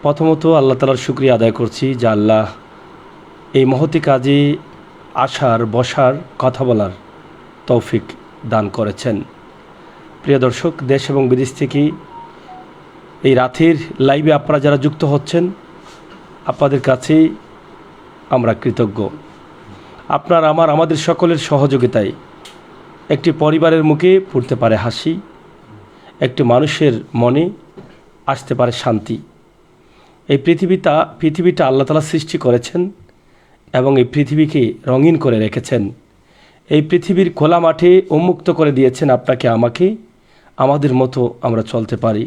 প্রথমত আল্লাহ তাআলার শুকরিয়া আদায় করছি যে আল্লাহ এই মহতি কাজে আসার, বসার, কথা বলার তৌফিক দান করেছেন। প্রিয় দর্শক, দেশ এবং বিদেশ থেকে এই রাতের লাইভে আপনারা যারা যুক্ত হচ্ছেন, আপনাদের কাছে আমরা কৃতজ্ঞ। আপনার আমাদের সকলের সহযোগিতায় একটি পরিবারের মুখে ফুটতে পারে হাসি, একটি মানুষের মনে আসতে পারে শান্তি। এই পৃথিবীটা আল্লাহ তাআলা সৃষ্টি করেছেন এবং এই পৃথিবীকে রঙিন করে রেখেছেন। এই পৃথিবীর খোলা মাঠে উন্মুক্ত করে দিয়েছেন আপনাকে আমাকে, আমাদের মতো আমরা চলতে পারি।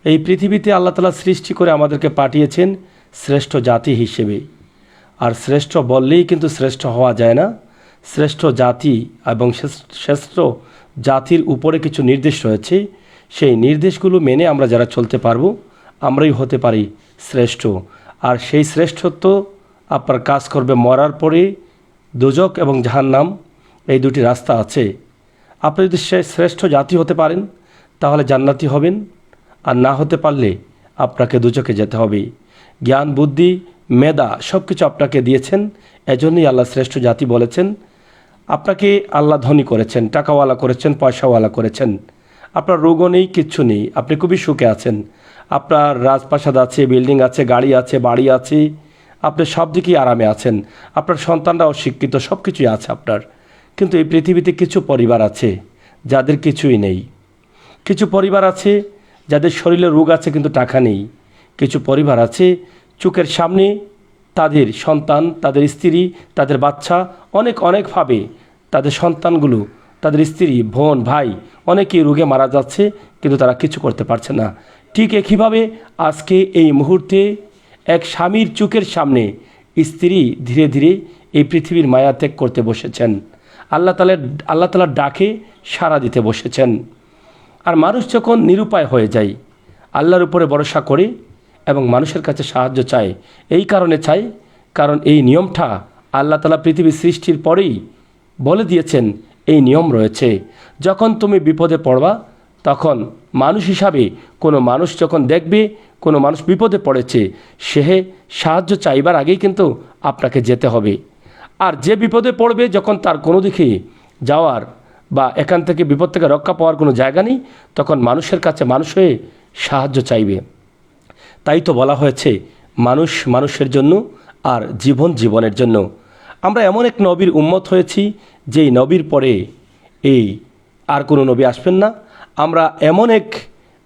এই পৃথিবীতে আল্লাহ তাআলা সৃষ্টি করে আমাদেরকে পাঠিয়েছেন শ্রেষ্ঠ জাতি হিসেবে। আর শ্রেষ্ঠ বললেই কিন্তু শ্রেষ্ঠ হওয়া যায় না। শ্রেষ্ঠ জাতি এবং শ্রেষ্ঠ জাতির উপরে কিছু নির্দেশ রয়েছে। সেই নির্দেশগুলো মেনে আমরা যারা চলতে পারবো, আমরাই হতে পারি শ্রেষ্ঠ। আর সেই শ্রেষ্ঠত্ব আপনার কাজ করবে মরার পরে দোজখ এবং জাহান্নাম, এই দুটি রাস্তা আছে। আপনি যদি শ্রেষ্ঠ জাতি হতে পারেন তাহলে জান্নাতি হবেন, আর না হতে পারলে আপনাকে দোজখে যেতে হবে। জ্ঞান, বুদ্ধি, মেধা সব কিছু আপনাকে দিয়েছেন, এজন্যই আল্লাহ শ্রেষ্ঠ জাতি বলেছেন। আপনাকে আল্লাহ ধনী করেছেন, টাকাওয়ালা করেছেন, পয়সাওয়ালা করেছেন। আপনার রোগও নেই, কিচ্ছু নেই, আপনি খুবই সুখে আছেন। আপনার রাজপ্রাসাদ আছে, বিল্ডিং আছে, গাড়ি আছে, বাড়ি আছে, আপনি সব দিকেই আরামে আছেন। আপনার সন্তানরাও শিক্ষিত, সব কিছুই আছে আপনার। কিন্তু এই পৃথিবীতে কিছু পরিবার আছে যাদের কিছুই নেই। কিছু পরিবার আছে যাদের শরীরে রোগ আছে কিন্তু টাকা নেই। কিছু পরিবার আছে চোখের সামনে তাদের সন্তান, তাদের স্ত্রী, তাদের বাচ্চা অনেকভাবে তাদের সন্তানগুলো, তাদের স্ত্রী, বোন, ভাই অনেকেই রোগে মারা যাচ্ছে, কিন্তু তারা কিছু করতে পারছে না। ঠিক একইভাবে আজকে এই মুহূর্তে এক স্বামীর চোখের সামনে স্ত্রী ধীরে ধীরে এই পৃথিবীর মায়া ত্যাগ করতে বসেছেন। আল্লাহ তাআলার ডাকে সাড়া দিতে বসেছেন। আর মানুষ যখন নিরুপায় হয়ে যায়, আল্লাহর উপরে ভরসা করে এবং মানুষের কাছে সাহায্য চায়। এই কারণে চায় কারণ এই নিয়মটা আল্লাহ তাআলা পৃথিবীর সৃষ্টির পরেই বলে দিয়েছেন। এই নিয়ম রয়েছে, যখন তুমি বিপদে পড়বা তখন মানুষ হিসাবে কোনো মানুষ যখন দেখবে কোনো মানুষ বিপদে পড়েছে, সে সাহায্য চাইবার আগেই কিন্তু আপনাকে যেতে হবে। আর যে বিপদে পড়বে যখন তার কোনো দিকে যাওয়ার বা এখান থেকে বিপদ থেকে রক্ষা পাওয়ার কোনো জায়গা নেই, তখন মানুষের কাছে মানুষ হয়ে সাহায্য চাইবে। তাই তো বলা হয়েছে মানুষ মানুষের জন্য আর জীবন জীবনের জন্য। আমরা এমন এক নবীর উম্মত হয়েছি যেই নবীর পরে এই আর কোনো নবী আসবেন না। আমরা এমন এক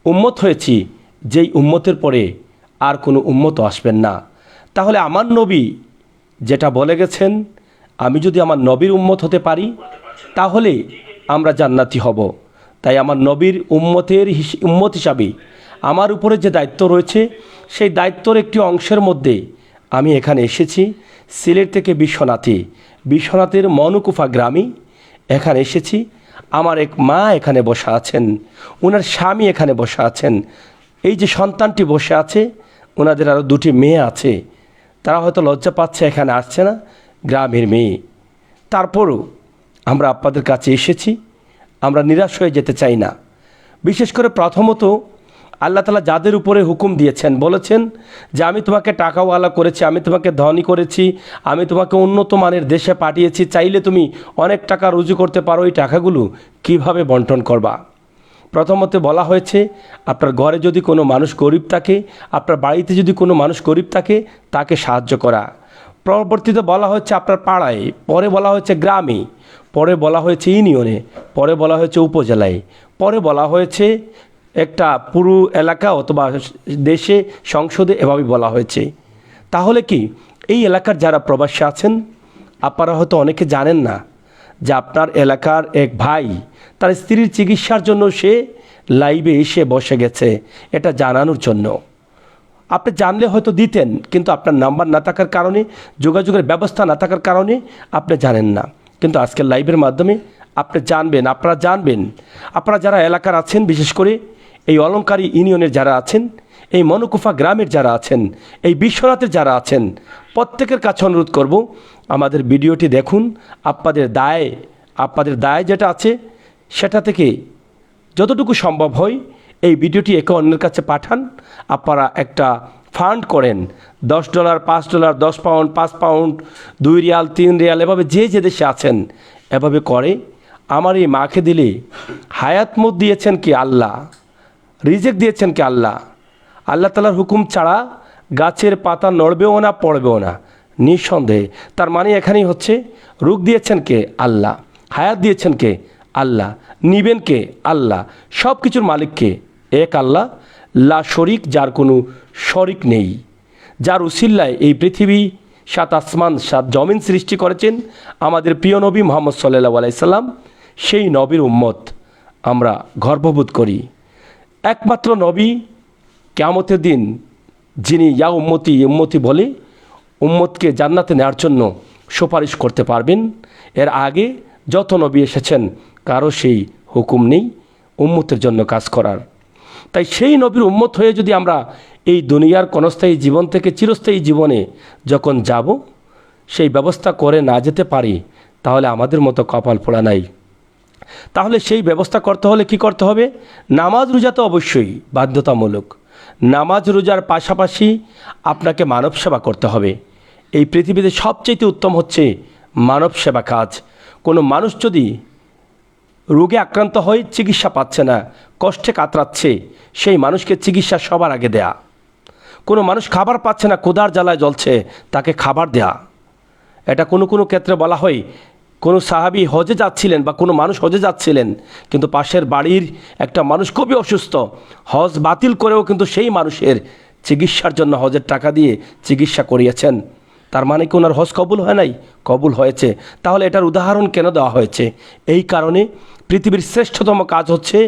উম্মত হয়েছি যেই উম্মতের পরে আর কোনো উম্মতও আসবেন না। তাহলে আমার নবী যেটা বলে গেছেন, আমি যদি আমার নবীর উম্মত হতে পারি তাহলে আমরা জান্নাতি হব। তাই আমার নবীর উম্মত হিসাবে আমার উপরে যে দায়িত্ব রয়েছে, সেই দায়িত্বর একটি অংশের মধ্যে আমি এখানে এসেছি। সিলেট থেকে বিশ্বনাথের মনুকুফা গ্রামে এখানে এসেছি। আমার এক মা এখানে বসা আছেন, ওনার স্বামী এখানে বসা আছেন, এই যে সন্তানটি বসে আছে, ওনাদের আরও দুটি মেয়ে আছে। তারা হয়তো লজ্জা পাচ্ছে, এখানে আসছে না, গ্রামের মেয়ে। তারপরও আমরা আপনাদের কাছে এসেছি, আমরা নিরাশ হয়ে যেতে চাই না। বিশেষ করে প্রথমত আল্লাহ তাআলা যাদের উপরে হুকুম দিয়েছেন, বলেছেন যে আমি তোমাকে টাকাওয়ালা করেছি, আমি তোমাকে ধনী করেছি, আমি তোমাকে উন্নত মানের দেশে পাঠিয়েছি, চাইলে তুমি অনেক টাকা রুজু করতে পারো, এই টাকাগুলো কিভাবে বন্টন করবা। প্রথমত বলা হয়েছে আপনার ঘরে যদি কোনো মানুষ গরিব থাকে, আপনার বাড়িতে যদি কোনো মানুষ গরিব থাকে, তাকে সাহায্য করা। পরবর্তীতে বলা হচ্ছে আপনার পাড়ায়, পরে বলা হয়েছে গ্রামে, পরে বলা হয়েছে ইউনিয়নে, পরে বলা হয়েছে উপজেলায়, পরে বলা হয়েছে একটা পুরো এলাকা অথবা দেশে, সংসদে, এভাবে বলা হয়েছে। তাহলে কি এই এলাকার যারা প্রবাসী আছেন, আপনারা হয়তো অনেকে জানেন না যে আপনার এলাকার এক ভাই তার স্ত্রীর চিকিৎসার জন্য সে লাইভে এসে বসে গেছে, এটা জানানোর জন্য। আপনি জানলে হয়তো দিতেন, কিন্তু আপনার নাম্বার না থাকার কারণে, যোগাযোগের ব্যবস্থা না থাকার কারণে আপনি জানেন না। কিন্তু আজকের লাইভের মাধ্যমে আপনি জানবেন, আপনারা যারা এলাকার আছেন, বিশেষ করে এই অলঙ্কারী ইউনিয়নের যারা আছেন, এই মনুকুফা গ্রামের যারা আছেন, এই বিশ্বনাথের যারা আছেন, প্রত্যেকের কাছে অনুরোধ করব আমাদের ভিডিওটি দেখুন। আপনাদের দায় যেটা আছে সেটা থেকে যতটুকু সম্ভব হয় এই ভিডিওটি একে অন্যের কাছে পাঠান। আপনারা একটা ফান্ড করেন, $10, $5, 10 পাউন্ড, 5 পাউন্ড, 2 রিয়াল, 3 রিয়াল, এভাবে যে যে দেশে আছেন এভাবে করে আমার এই মাকে দিলে হায়াত মত দিয়েছেন কি আল্লাহ, রিজেক দিয়েছেন কি আল্লাহ। আল্লাহ তাআলার হুকুম ছাড়া গাছের পাতা নড়বেও না, পড়বেও না, নিঃসন্দেহে। তার মানে এখানেই হচ্ছে রোগ দিয়েছেন কে আল্লাহ, হায়াত দিয়েছেন কে আল্লাহ, নিবেন কে আল্লাহ, সব কিছুর মালিক কে এক আল্লাহ, লা শরিক, যার কোনো শরিক নেই, যার উসিল্লায় এই পৃথিবী, 7 আসমান 7 জমিন সৃষ্টি করেছেন আমাদের প্রিয় নবী মুহাম্মদ সাল্লাল্লাহু আলাইহি সাল্লাম। সেই নবীর উম্মত আমরা গর্ববোধ করি। একমাত্র নবী কিয়ামতের দিন যিনি ইয়া উম্মতি উম্মতি বলে উম্মতকে জান্নাতে নেওয়ার জন্য সুপারিশ করতে পারবেন। এর আগে যত নবী এসেছেন কারো সেই হুকুম নেই উম্মতের জন্য কাজ করার। তাই সেই নবীর উম্মত হয়ে যদি আমরা এই দুনিয়ার ক্ষণস্থায়ী জীবন থেকে চিরস্থায়ী জীবনে যখন যাব সেই ব্যবস্থা করে না যেতে পারি, তাহলে আমাদের মতো কপাল পোড়া নাই। তাহলে সেই ব্যবস্থা করতে হলে কি করতে হবে? নামাজ রোজা তো অবশ্যই বাধ্যতামূলক। নামাজ রোজার পাশাপাশি আপনাকে মানব সেবা করতে হবে। এই পৃথিবীতে সবচেয়ে উত্তম হচ্ছে মানব সেবা কাজ। কোনো মানুষ যদি রোগে আক্রান্ত হয়, চিকিৎসা পাচ্ছে না, কষ্টে কাতরাচ্ছে, সেই মানুষকে চিকিৎসা সবার আগে দেয়া। কোনো মানুষ খাবার পাচ্ছে না, ক্ষুধার জ্বালায় জ্বলছে, তাকে খাবার দেয়া। এটা কোনো কোনো ক্ষেত্রে বলা হয়, কোনো সাহাবী হজে যাচ্ছিলেন বা কোনো মানুষ হজে যাচ্ছিলেন, কিন্তু পাশের বাড়ির একটা মানুষ খুবই অসুস্থ, হজ বাতিল করেও কিন্তু সেই মানুষের চিকিৎসার জন্য হজের টাকা দিয়ে চিকিৎসা করিয়েছেন। তার মানে কি ওনার হজ কবুল হয় নাই? কবুল হয়েছে। তাহলে এটার উদাহরণ কেন দেওয়া হয়েছে? এই কারণে পৃথিবীর শ্রেষ্ঠতম কাজ হচ্ছে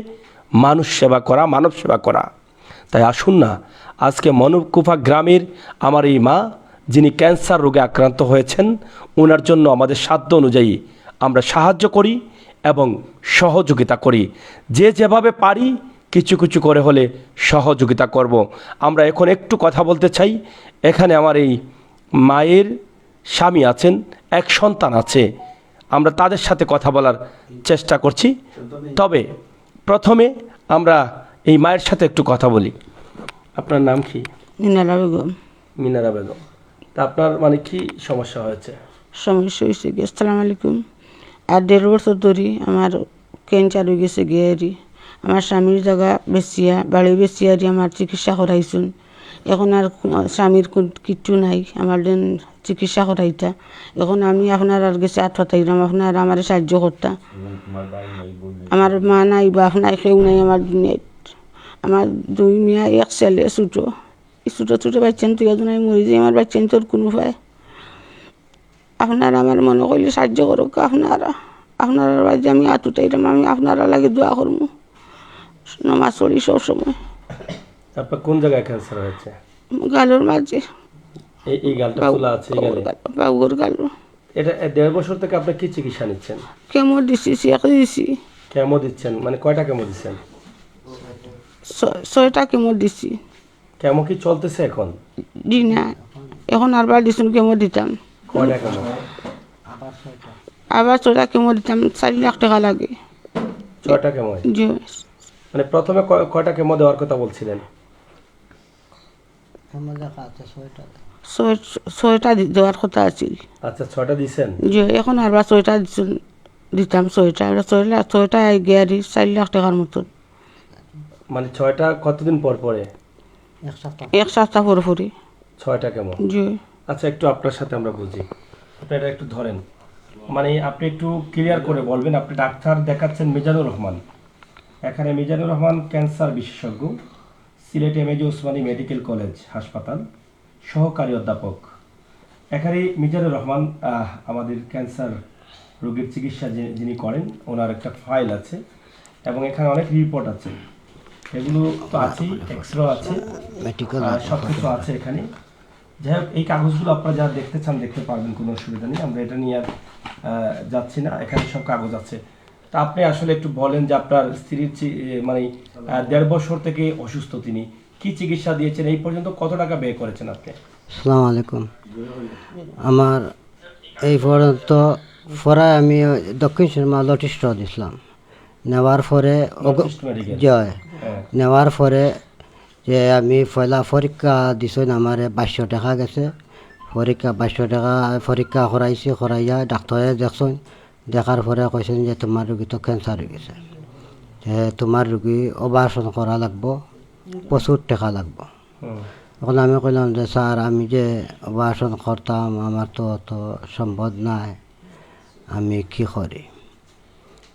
মানুষ সেবা করা, মানব সেবা করা। তাই আসুন না, আজকে মনুকুফা গ্রামের আমার এই মা যিনি ক্যান্সার রোগে আক্রান্ত হয়েছেন, ওনার জন্য আমাদের সাধ্য অনুযায়ী আমরা সাহায্য করি এবং সহযোগিতা করি। যে যেভাবে পারি কিছু কিছু করে হলে সহযোগিতা করব। আমরা এখন একটু কথা বলতে চাই। এখানে আমার এই মায়ের স্বামী আছেন, এক সন্তান আছে, আমরা তাদের সাথে কথা বলার চেষ্টা করছি। তবে প্রথমে আমরা এই মায়ের সাথে একটু কথা বলি। আপনার নাম কি? মিনারা বেগম। মিনারা বেগম। তা আপনার মানে কি সমস্যা হয়েছে? সমস্যা হয়েছে গিয়ে, আসসালামু আলাইকুম, আর 1.5 বছর ধরে আমার ক্যান্সার হয়ে গেছে গিয়ারি। আমার স্বামীর জায়গা বেচিয়া, বাড়ি বেচিয়ারি আমার চিকিৎসা করাইছুন। এখন আর স্বামীর কিচ্ছু নাই, আমার দেন চিকিৎসা করাইতা। এখন আমি আপনার আর গেছে আত্মতাইলাম, আপনার আমার সাহায্য করতা। আমার মা নাই, বাপ নাই, কেউ নাই আমার দুনিয়াত। আমার 2 মেয়ে, 1 ছেলে ছোটো। এই ছোটো ছোটো বাচ্চান তুই একজন আমি মরি যাই, আমার বাচ্চান তোর কোনো পায়। আপনারা আমার মনে করলে সাহায্য করুক। আপনারা বাড়িতে আমি আতুটাইলাম, আমি আপনারা লাগে দোয়া করবো, নমাজ পড়ি সবসময়। আপনার কোন জায়গায় ক্যান্সার হয়েছে? গালোর মাঝে, এই গালটা খোলা আছে, এই গালে? বাবুর গালো। এটা 1.5 বছর থেকে আপনি কি চিকিৎসা নিচ্ছেন? কেমো দিছি, শেখ দিছি। কেমো দিচ্ছেন? মানে কয়টা কেমো দিচ্ছেন? 6টা কেমো দিছি। কেমো কি চলতেছে এখন? দি না, এখন আরবার দিছুন কেমো দিতাম। কয়টা কেমো? আবার 6টা কেমো দিতাম, 4 লাখ টাকা লাগে। 6টা কেমো? জি। মানে প্রথমে কয়টা কেমো দেওয়ার কথা বলছিলেন? 6টা দেওয়ার কথা আছিল। আচ্ছা, 6টা দিছেন? জি, এখন আরবার 6টা দিতাম। 6টা গিয়ারি 4 লাখ টাকার মতন। মানে 6টা কতদিন পর পরে? 1 সপ্তাহ পরে পরে। 6টা কেমো? জি। আচ্ছা, একটু আপনার সাথে আমরা বুঝি। আপনি এটা একটু ধরেন, মানে আপনি একটু ক্লিয়ার করে বলবেন। আপনি ডাক্তার দেখাচ্ছেন মিজানুর রহমান। এখানে মিজানুর রহমান ক্যান্সার বিশেষজ্ঞ, Sylhet MAG Osmani medical college হাসপাতাল, সহকারী অধ্যাপক। এখানে মিজানুর রহমান আমাদের ক্যান্সার রোগীর চিকিৎসা যিনি করেন, ওনার একটা ফাইল আছে এবং এখানে অনেক রিপোর্ট আছে। এগুলো তো আছেই, এক্সরে আছে, সব কিছু আছে এখানে। যাই হোক, এই কাগজগুলো আপনারা যারা দেখতে চান দেখতে পারবেন, কোনো অসুবিধা নেই। আমরা এটা নিয়ে আর যাচ্ছি না, এখানে সব কাগজ আছে। তা আপনি আসলে একটু বলেন যে আপনার স্ত্রীর মানে 1.5 বছর থেকে অসুস্থ, তিনি কি চিকিৎসা দিয়েছেন, এই পর্যন্ত কত টাকা ব্যয় করেছেন আপনি? আসসালামু আলাইকুম। আমার এই পর্যন্ত পরে আমি দক্ষিণ সুরমা লটিস্ট দিছিলাম, নেওয়ার পরে নর্থ মেডিকেল। জয় হ্যাঁ। নেওয়ার পরে যে আমি পয়লা পরীক্ষা দিছেন আমার 2200 টাকা গেছে পরীক্ষা 2200 টাকা পরীক্ষা করাইছি করাইয়া ডাক্তারে দেখছেন দেখার পরে কইছেন যে তোমার রোগী তো ক্যান্সার হয়ে গেছে যে তোমার রোগী অপারেশন করা লাগবো প্রচুর টাকা লাগবো। হুম। তখন আমি কইলাম যে স্যার আমি যে অপারেশন করতাম আমার তো অত সম্ভব নাই আমি কি করি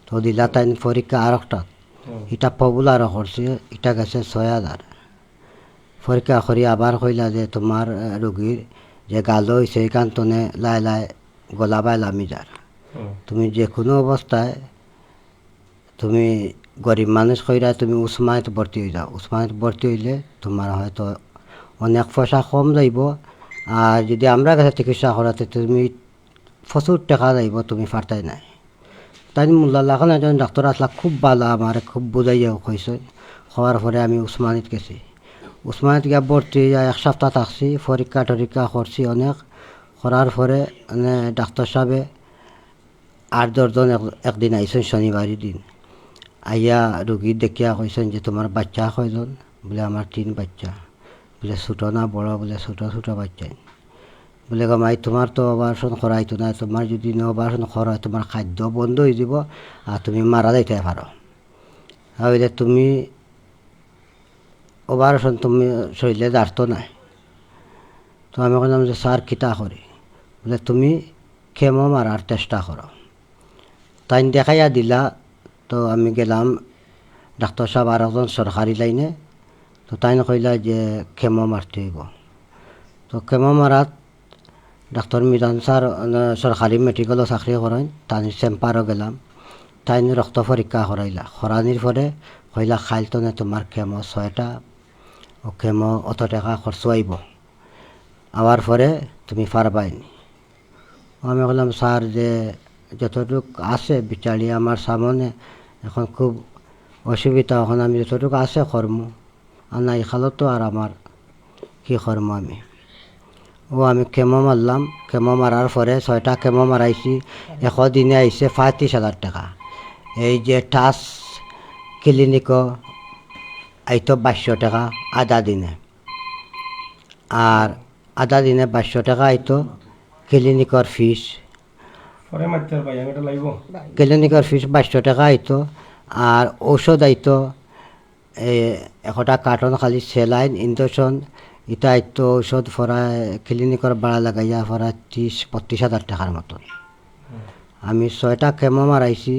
তো দিলা তাই পরীক্ষা আর একটা এটা পপুলার করছে এটা গেছে 6000 পরীক্ষা করি আবার কইলা যে তোমার রোগীর যে গালো হয়েছে এই কান্তনে লাই লাই গলা বাই লামি যার হুম। তুমি যে কোনো অবস্থায় তুমি গরিব মানুষ কইরা তুমি উসমানিত ভর্তি হয়ে যাও উসমানিত ভর্তি হইলে তোমার হয়তো অনেক পয়সা কম যাইব আর যদি আমরা কাছে চিকিৎসা করাতে তুমি প্রচুর টাকা যাইব তুমি পারতাই নাই তাই মোল্লা এখন একজন ডাক্তার আসলা খুব ভালো আমার খুব বুঝাইয়া কইছে হওয়ার পরে আমি উসমানিত গেছি উসমানিত গিয়া ভর্তি হইয়া 1 সপ্তাহ থাকছি পরীক্ষা টরীক্ষা করছি অনেক করার পরে মানে ডাক্তার সাহেবে 8-10 জন একদিন আইসেন শনিবারের দিন আইয়া রুগী দেখিয়া কইছেন যে তোমার বাচ্চা কয়জন বলে আমার 3 বাচ্চা বলে ছোটো না বড় বলে ছোটো ছোটো বাচ্চাই বলে মাই তোমার তো অপারেশন করাইতো না তোমার যদি অপারেশন করায় তোমার খাদ্য বন্ধ হয়ে যাব আর তুমি মারা যাইতে পারো তাহলে তুমি অপারেশন তুমি শরীরে দাঁড়তো নাই তো আমি বললাম যে স্যার কিতা করি বলে তুমি কেমো মারার চেষ্টা করো তাই দেখাইয়া দিলা তো আমি গেলাম ডাক্তার সাহেব আর একজন সরকারি লাইনে তো তাই কইলা যে কেমো মারতে হইব তো কেমো মারাত ডাক্তার মিজান স্যার সরকারি মেডিকেলও চাকরি করেন তাই চেম্পারও গেলাম তাই রক্ত পরীক্ষা করাইলা করানির পরে কইলা খাইলতনে তোমার কেমো 6টা ও কেমো অত টাকা খরচ আইব আবার পরে তুমি পারবাইনি আমি বললাম স্যার যে যতটুক আছে বিচারি আমার সামনে এখন খুব অসুবিধা এখন আমি যতটুকু আছে কর্ম আর নাই খালতো আর আমার কি কর্ম আমি আমি কেমো মারলাম কেমো মারার পরে 6টা কেমো মারাইছি দিনে আইসে 35,000 টাকা এই যে টাচ ক্লিনিকও আইতো 2200 টাকা আধা দিনে আর আধা দিনে 2200 টাকা আইতো ক্লিনিকর ফিস পরে মারতে ভাই আমি এটা লাইব। ক্লিনিকের ফিস 2200 টাকা আইতো আর ঔষধ আইতো 1টা কার্টন খালি সেলাইন ইঞ্জেকশন এটা আইতো ঔষধ ফরায় ক্লিনিকের ভাড়া লাগাইয়া ফরা 30-35,000 টাকার মতন আমি 6টা কেমো মারাইছি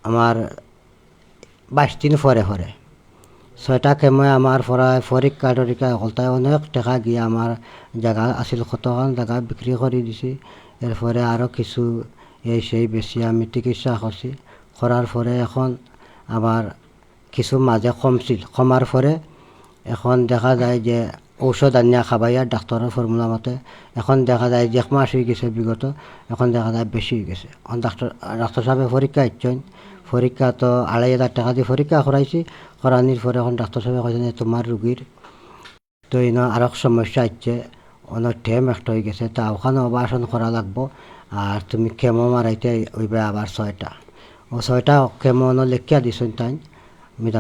আমার 22 দিন পরে 6টা কেমো আমার ফরায় পরীক্ষা টরীক্ষা হলতায় অনেক টাকা গিয়ে আমার জায়গা আছিল কতক্ষণ জায়গা বিক্রি করে দিছি এরপরে আরও কিছু এই সেই বেশি আমি চিকিৎসা করছি করার পরে এখন আবার কিছু মাঝে কমছিল কমার পরে এখন দেখা যায় যে ঔষধ আনিয়া খাবাইয়া ডাক্তারের ফর্মুলা মতে এখন দেখা যায় যে 1 মাস হয়ে গেছে বিগত এখন দেখা যায় বেশি হয়ে গেছে এখন ডাক্তার সাহেবে পরীক্ষা ইচ্ছেন পরীক্ষা তো 2,500 টাকা দিয়ে পরীক্ষা করাইছি করানির পরে এখন ডাক্তার সাহেবে কইছেন যে তোমার রুগীর তো আরও সমস্যা হচ্ছে অনেক টেম একটা হয়ে গেছে তা ওখানে অপারেশন করা লাগবো আর তুমি কেমো মারাইতে হইবে আবার 6টা ও 6টা কেমো লেখিয়া দিছেন তাই আমি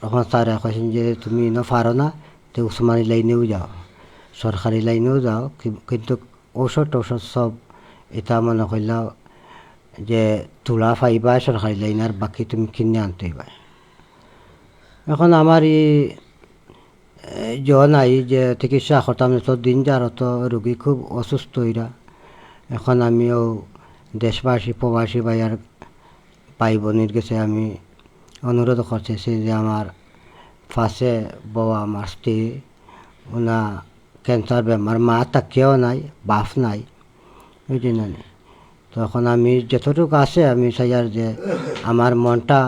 তখন স্যারে কইছেন যে তুমি পারো না তো উসমানি লাইনেও যাও সরকারি লাইনেও যাও কিন্তু ঔষধ সব এটা মনে করলাম যে তোলা পাইবা সরকারি লাইন আর বাকি তুমি কিনে আনতে হইবা এখন আমার নাই যে চিকিৎসা করতাম তো দিন যার তো রোগী খুব অসুস্থ হইরা এখন আমিও দেশবাসী প্রবাসী ভাইয়ার ভাই বোনের কাছে আমি অনুরোধ করতেছি যে আমার পাশে বাবা আমার স্ত্রী ওনা ক্যান্সার বেমার মা তাকেও নাই বাপ নাই ওই জন্য তখন আমি যতটুকু আছে আমি চাই আর যে আমার মনটা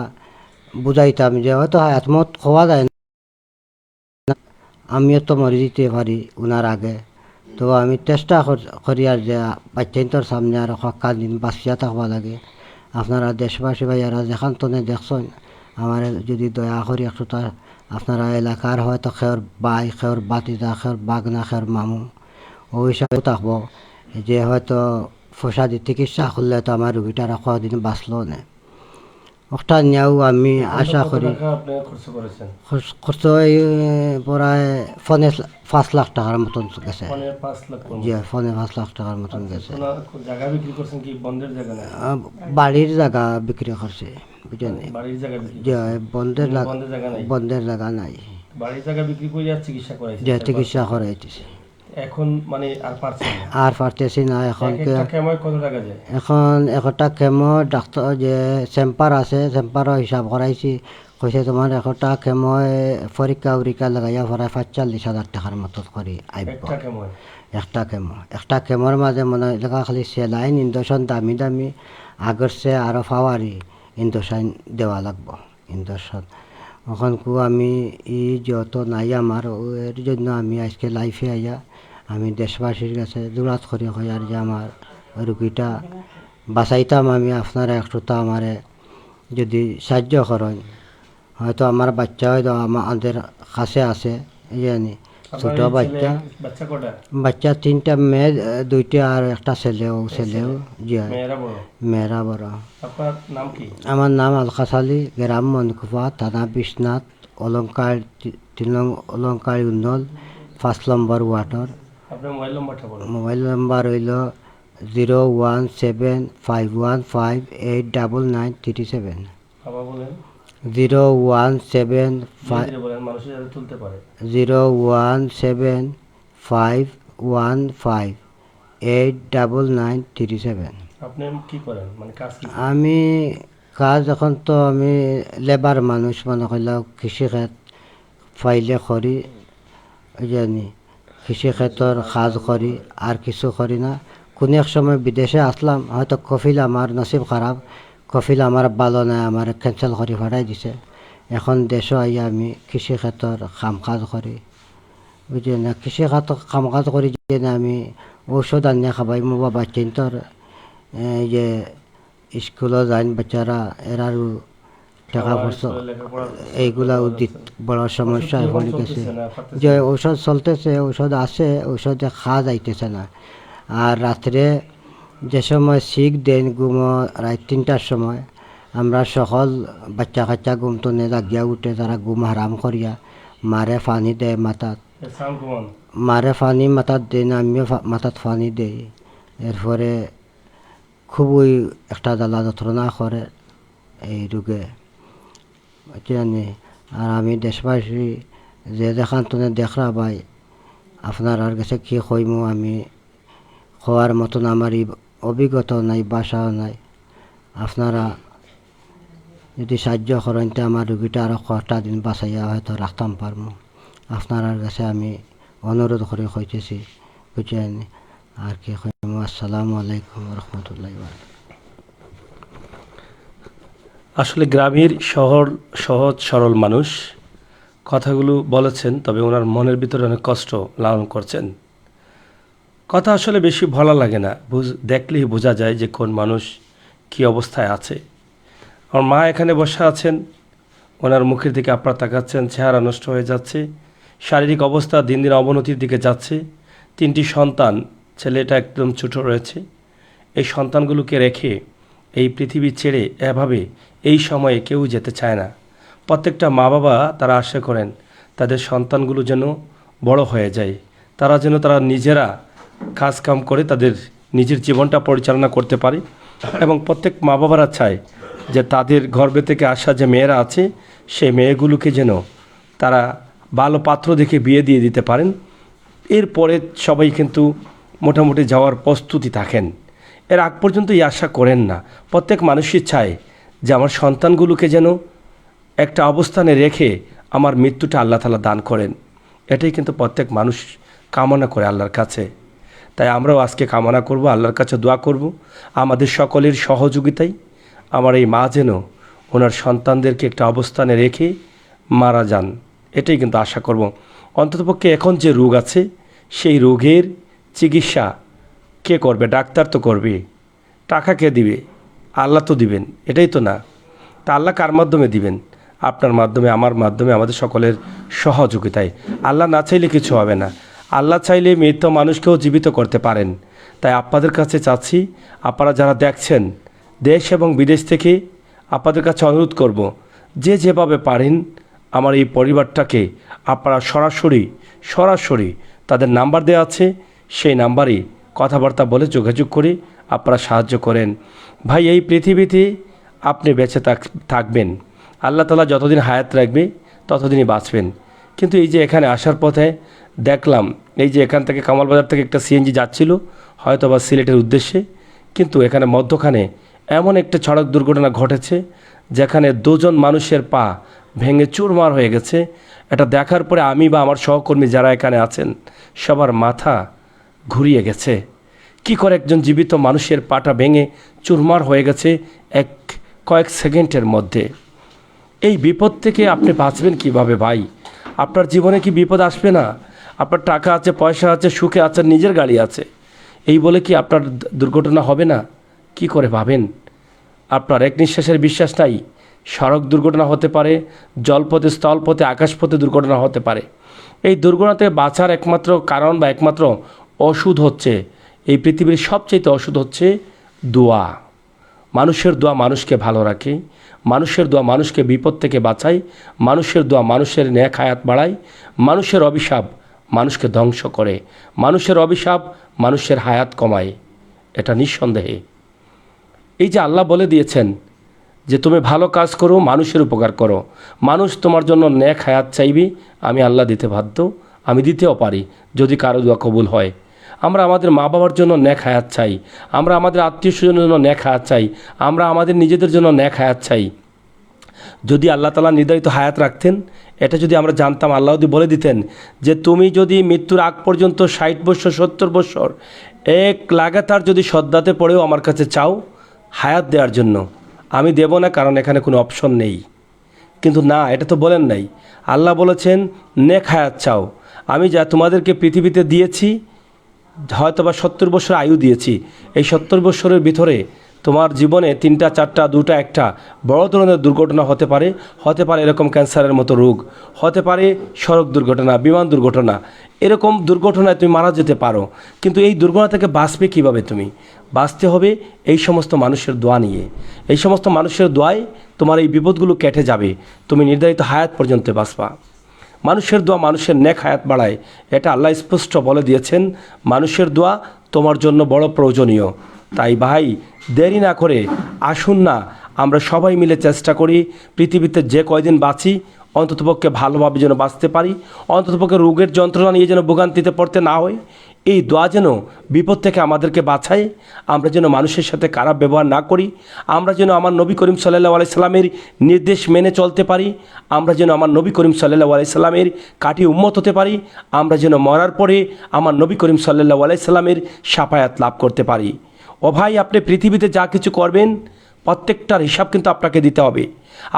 বুঝাইতাম যে হয়তো আত্মহত হওয়া যায় না আমিও তো মরে দিতে পারি ওনার আগে তো আমি চেষ্টা করি আর যে বাচ্চাইন্তর সামনে আর সকাল দিন বাঁচিয়া থাকবা লাগে আপনারা দেশবাসী ভাইয়ারা যেখান তো দেখছেন আমার যদি দয়া করি একটু আপনারা এলাকার হয়তো খের বাই খের বাতিদা খের বাগনা খের মামু ওই হিসাবে থাকবো যে হয়তো পয়সা দিয়ে চিকিৎসা করলে তো আমার রুগীটারা কদিন বাঁচলো না ওটা নিয়েও আমি আশা কত করি টাকা আপনি খরচ করেছেন? খরচ এই প্রায় ফোনে 5 লাখ টাকার মতন গেছে। মানে 5 লাখ পড়বে। জি ফোনে 5 লাখ টাকার মতন গেছে। সোনা জায়গা বিক্রি করছেন কি বন্ধের জায়গা না? বাড়ির জায়গা বিক্রি করছে বুঝলেন। বাড়ির জায়গা বিক্রি যে করছেন? বন্ধের বন্ধের জায়গা নাই? বন্ধের জায়গা নাই, বাড়ির জায়গা বিক্রি করে আর চিকিৎসা করাইছেন? যে চিকিৎসা করাইতেছে। এখন মানে আর পারছেন না? আর পারতেছি না এখন। এক একটা কেমন কত টাকা যায়? এখন একটা কেমো ডাক্তার যে চেম্বার আছে, চেম্বারও হিসাব করাইছি, কইছে তোমার একটা কেমো পরীক্ষা উরীক্ষা লাগাইয়া পড়ায় 45,000 টাকার মতো করে আইব। একটা কেমন? একটা কেমোর মাঝে মনে হয় লেখা খালি সেলাইন ইঞ্জেকশন দামি দামি, আগের সে আরও পাওয়ারি ইঞ্জেকশন দেওয়া লাগবো ইঞ্জেকশন। এখন আমি যত নাই আমার, এর জন্য আমি আজকে লাইফে আইয়া আমি দেশবাসীর কাছে দৌড়াত করি হই আর যে আমার রুগীটা বাঁচাইতাম আমি। আপনারা একটুটা আমারে যদি সাহায্য করেন, হয়তো আমার বাচ্চা হয়তো আমাদের কাছে আছে, এই জানি ছোট বাচ্চা। বাচ্চা কটা? বাচ্চা 3টা মেয়ে, 2টা আর একটা ছেলেও জি মেয়েরা বড়? মেয়েরা বড়। আপনার নাম কি? আমার নাম আলকাস আলী, গ্রাম মনকুফা, থানা বিশ্বনাথ, অলঙ্কার 3 নং অলঙ্কার উন্নল, 5 নম্বর ওয়ার্ডর। আপনার মোবাইল নম্বরটা বলুন। মোবাইল নাম্বার হইল 01751589937। বাবা বলেন। 017 ধীরে বলেন, মানুষের যাতে তুলতে পারে। 01755819937। আপনি কি করেন, মানে কাজ কি? আমি কাজ এখন তো আমি লেবার মানুষ, মনে করলাম কৃষিক্ষেত ফাইলে করি, জানি কৃষিক্ষেত্রের কাজ করি, আর কিছু করি না। কোনো এক সময় বিদেশে আসলাম, হয়তো কফিল আমার নসিব খারাপ, কফিল আমার ভালো নাই, আমার ক্যান্সেল করে ফাটাই দিছে। এখন দেশে আইয়া আমি কৃষিক্ষেত্রের কাম কাজ করি, বুঝলি না। কৃষিখাত কাম কাজ করি যে আমি ঔষধ আনিয়া খাবাই। মোৰ বাবা চিন্তর এই যে স্কুলে যাইন বাচ্চারা, এরারও টাকা পয়সা এইগুলা বড় সমস্যা এখন গেছে। যে ঔষধ চলতেছে, ঔষধ আছে, ঔষধে খাওয়া যাইতেছে না। আর রাত্রে যে সময় শিখ দেন ঘুমো, রাত 3টার সময় আমরা সকল বাচ্চা কাচ্চা ঘুম তো নে জাগিয়া উঠে, তারা ঘুম হারাম করিয়া মারে পানি দেয় মাথাত, মারে পানি মাথাত দেয় না, আমিও মাথাত পানি দেই। এরপরে খুবই একটা জ্বালা যন্ত্রণা করে এই রোগে, জানি। আর আমি দেশবাসী যে দেখান তো দেখরা ভাই, আপনার আর কাছে কি কইমু, আমি হওয়ার মতন আমার অভিজ্ঞতা নাই, বাসাও নাই। আপনারা যদি সাহায্য করেন তো আমার রুগীটা আরও কটা দিন বাঁচাইয়া হয়তো রাখতাম পারবো। আপনার কাছে আমি অনুরোধ করে কইতেছি, বুঝছেন। আর কি কইমু, আসসালামু আলাইকুম রহমতুল্লাহ। আসলে গ্রামের সহজ সরল মানুষ কথাগুলো বলেছেন, তবে ওনার মনের ভিতরে অনেক কষ্ট লালন করছেন। কথা আসলে বেশি ভালো লাগে না, দেখলেই বোঝা যায় যে কোন মানুষ কী অবস্থায় আছে। আমার মা এখানে বসে আছেন, ওনার মুখের দিকে আপনারা তাকাচ্ছেন, চেহারা নষ্ট হয়ে যাচ্ছে, শারীরিক অবস্থা দিন দিন অবনতির দিকে যাচ্ছে। 3টি সন্তান, ছেলেটা একদম ছোট রয়েছে। এই সন্তানগুলোকে রেখে এই পৃথিবী ছেড়ে এভাবে এই সময়ে কেউ যেতে চায় না। প্রত্যেকটা মা বাবা তারা আশা করেন তাদের সন্তানগুলো যেন বড় হয়ে যায়, তারা নিজেরা কাজকাম করে তাদের নিজের জীবনটা পরিচালনা করতে পারে। এবং প্রত্যেক মা বাবারা চায় যে তাদের গর্ভে থেকে আসা যে মেয়েরা আছে, সেই মেয়েগুলোকে যেন তারা ভালো পাত্র দেখে বিয়ে দিয়ে দিতে পারেন। এরপরে সবাই কিন্তু মোটামুটি যাওয়ার প্রস্তুতি থাকেন, এর আগ পর্যন্ত এই আশা করেন না। প্রত্যেক মানুষই চায় যে আমার সন্তানগুলোকে যেন একটা অবস্থানে রেখে আমার মৃত্যুটা আল্লাহ তাআলা দান করেন। এটাই কিন্তু প্রত্যেক মানুষ কামনা করে আল্লাহর কাছে। তাই আমরাও আজকে কামনা করব, আল্লাহর কাছে দোয়া করব আমাদের সকলের সহযোগিতায় আমার এই মা যেন ওনার সন্তানদেরকে একটা অবস্থানে রেখে মারা যান, এটাই কিন্তু আশা করব। অন্ততপক্ষে এখন যে রোগ আছে, সেই রোগের চিকিৎসা কে করবে? ডাক্তার তো করবে, টাকা কে দিবে? আল্লাহ তো দিবেন, এটাই তো না। তা আল্লাহ কার মাধ্যমে দিবেন? আপনার মাধ্যমে, আমার মাধ্যমে, আমাদের সকলের সহযোগিতায়। আল্লাহ না চাইলে কিছু হবে না। আল্লাহ চাইলে মৃত মানুষকেও জীবিত করতে পারেন। তাই আপনাদের কাছে চাচ্ছি, আপনারা যারা দেখছেন দেশ এবং বিদেশ থেকে, আপনাদের কাছে অনুরোধ করব, যে যেভাবে পারেন আমার এই পরিবারটাকে আপনারা সরাসরি তাদের নাম্বার দেওয়া আছে, সেই নাম্বারে কথাবার্তা বলে যোগাযোগ করে আপনারা সাহায্য করেন। ভাই, এই পৃথিবীতে আপনি বেঁচে থাকবেন, আল্লাহ তাআলা যতদিন হায়াত রাখবে ততদিনই বাঁচবেন। কিন্তু এই যে এখানে আসার পথে দেখলাম, এই যে এখান থেকে কামালবাজার থেকে একটা সিএনজি যাচ্ছিল হয়তো বা সিলেটের উদ্দেশ্যে, কিন্তু এখানে মধ্যখানে এমন একটা সড়ক দুর্ঘটনা ঘটেছে যেখানে দুজন মানুষের পা ভেঙে চুরমার হয়ে গেছে। এটা দেখার পরে আমি বা আমার সহকর্মী যারা এখানে আছেন সবার মাথা ঘুরিয়ে গেছে। কি করে একজন জীবিত মানুষের পাটা ভেঙে চুরমার হয়ে গেছে কয়েক সেকেন্ডের মধ্যে। এই বিপদ থেকে আপনি বাঁচবেন কিভাবে ভাই? আপনার জীবনে কি বিপদ আসবে না? আপনার টাকা আছে, পয়সা আছে, সুখে আছেন, নিজের গাড়ি আছে, এই বলে কি আপনার দুর্ঘটনা হবে না? কি করে ভাবেন? আপনার এক নিঃশ্বাসের বিশ্বাস নাই, সড়ক দুর্ঘটনা হতে পারে, জলপথে, স্থলপথে, আকাশপথে দুর্ঘটনা হতে পারে। এই দুর্ঘটনা থেকে বাঁচার একমাত্র কারণ বা একমাত্র ওষুধ হচ্ছে, এই পৃথিবীর সবচেয়ে ওষুধ হচ্ছে দোয়া। মানুষের দোয়া মানুষকে ভালো রাখে, মানুষের দোয়া মানুষকে বিপদ থেকে বাঁচায়, মানুষের দোয়া মানুষের নেক হায়াত বাড়ায়, মানুষের অভিশাপ মানুষকে ধ্বংস করে, মানুষের অভিশাপ মানুষের হায়াত কমায়, এটা নিঃসন্দেহে। এই যে আল্লাহ বলে দিয়েছেন যে তুমি ভালো কাজ করো, মানুষের উপকার করো, মানুষ তোমার জন্য নেক হায়াত চাইবে, আমি আল্লাহ দিতে বাধ্য, আমি দিতেও পারি যদি কারো দোয়া কবুল হয়। আমরা আমাদের মা বাবার জন্য নেক হায়াত চাই, আমরা আমাদের আত্মীয় স্বজনের জন্য নেক হায়াত চাই, আমরা আমাদের নিজেদের জন্য নেক হায়াত চাই। যদি আল্লাহ তাআলা নির্ধারিত হায়াত রাখতেন, এটা যদি আমরা জানতাম, আল্লাহ যদি বলে দিতেন যে তুমি যদি মৃত্যুর আগ পর্যন্ত 60 বছর 70 বছর এক লাগাতার যদি সদ্দাতে পড়েও আমার কাছে চাও হায়াত দেওয়ার জন্য, আমি দেব না, কারণ এখানে কোনো অপশন নেই। কিন্তু না, এটা তো বলেন নাই। আল্লাহ বলেছেন নেক হায়াত চাও। আমি যা তোমাদেরকে পৃথিবীতে দিয়েছি, হয়তো বা 70 বছর আয়ু দিয়েছি, এই 70 বছরের ভিতরে তোমার জীবনে 3টা 4টা 2টা 1টা বড় ধরনের দুর্ঘটনা হতে পারে এরকম ক্যান্সারের মতো রোগ, হতে পারে সড়ক দুর্ঘটনা, বিমান দুর্ঘটনা, এরকম দুর্ঘটনায় তুমি মারা যেতে পারো। কিন্তু এই দুর্ঘটনা থেকে বাঁচবে কীভাবে? তুমি বাঁচতে হবে এই সমস্ত মানুষের দোয়া নিয়ে। এই সমস্ত মানুষের দোয়ায় তোমার এই বিপদগুলো কেটে যাবে, তুমি নির্ধারিত হায়াত পর্যন্ত বাঁচবা। মানুষের দোয়া মানুষের নেক হায়াত বাড়ায়, এটা আল্লাহ স্পষ্ট বলে দিয়েছেন। মানুষের দোয়া তোমার জন্য বড় প্রয়োজনীয়। তাই ভাই, দেরি না করে আসুন না আমরা সবাই মিলে চেষ্টা করি পৃথিবীতে যে কয়দিন বাঁচি অন্ততপক্ষে ভালোভাবে যেন বাঁচতে পারি, অন্ততপক্ষে রোগের যন্ত্রণা নিয়ে যেন ভোগান্তিতে পড়তে না হয়। এই দোয়া যেন বিপদ থেকে আমাদেরকে বাঁচায়, আমরা যেন মানুষের সাথে খারাপ ব্যবহার না করি, আমরা যেন আমার নবী করিম সাল্লাল্লাহু আলাইহি সাল্লামের নির্দেশ মেনে চলতে পারি, আমরা যেন আমার নবী করিম সাল্লাল্লাহু আলাইহি সাল্লামের কাঠি উম্মত হতে পারি, আমরা যেন মরার পরে আমার নবী করিম সাল্লাল্লাহু আলাইহি সাল্লামের শাফায়াত লাভ করতে পারি। ও ভাই, আপনি পৃথিবীতে যা কিছু করবেন প্রত্যেকটার হিসাব কিন্তু আপনাকে দিতে হবে।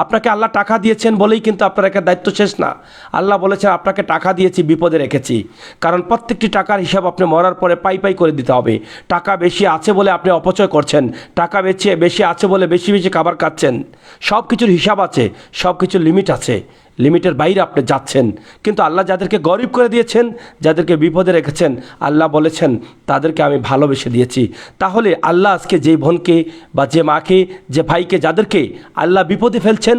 আপনাকে আল্লাহ টাকা দিয়েছেন বলেই কিন্তু আপনার একটা দায়িত্ব শেষ না। আল্লাহ বলেছেন আপনাকে টাকা দিয়েছি, বিপদে রেখেছি, কারণ প্রত্যেকটি টাকার হিসাব আপনি মরার পরে পাই করে দিতে হবে। টাকা বেশি আছে বলে আপনি অপচয় করছেন, টাকা বেশি আছে বলে বেশি খাবার খাচ্ছেন, সব কিছুর হিসাব আছে, সব কিছুর লিমিট আছে, লিমিটের বাইরে আপনি যাচ্ছেন। কিন্তু আল্লাহ যাদেরকে গরিব করে দিয়েছেন, যাদেরকে বিপদে রেখেছেন, আল্লাহ বলেছেন তাদেরকে আমি ভালোবেসে দিয়েছি। তাহলে আল্লাহ আজকে যে বোনকে বা যে মাকে, যে ভাইকে, যাদেরকে আল্লাহ বিপদে ফেলছেন,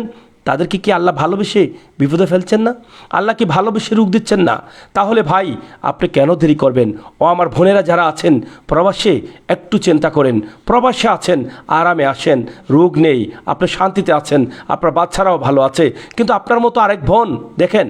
তাদেরকে কি আল্লাহ ভালোবেসে বিপদে ফেলছেন না? আল্লাহ কি ভালোবেসে রোগ দিচ্ছেন না? তাহলে ভাই, আপনি কেন দেরি করবেন? ও আমার বোনেরা যারা আছেন প্রবাসে, একটু চিন্তা করেন। প্রবাসে আছেন, আরামে আসেন, রোগ নেই, আপনি শান্তিতে আছেন, আপনার বাচ্চারাও ভালো আছে। কিন্তু আপনার মতো আরেক বোন দেখেন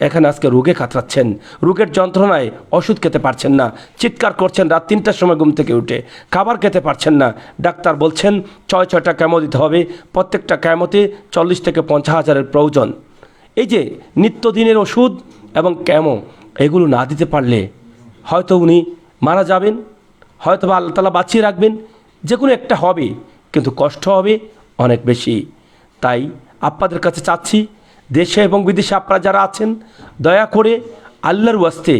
এখানে আজকে রোগে কাতরাচ্ছেন, রোগের যন্ত্রণায় ওষুধ খেতে পারছেন না, চিৎকার করছেন রাত 3টার সময় ঘুম থেকে উঠে, খাবার খেতে পারছেন না। ডাক্তার বলছেন 6টা কেমো দিতে হবে, প্রত্যেকটা কেমোতে 40 থেকে 50 হাজারের প্রয়োজন। এই যে নিত্যদিনের ওষুধ এবং কেমো, এগুলো না দিতে পারলে হয়তো উনি মারা যাবেন, হয়তো বা আল্লাহ তাআলা বাঁচিয়ে রাখবেন, যে কোনো একটা হবে, কিন্তু কষ্ট হবে অনেক বেশি। তাই আপনাদের কাছে চাচ্ছি, দেশে এবং বিদেশে আপনারা যারা আছেন, দয়া করে আল্লাহর ওয়াস্তে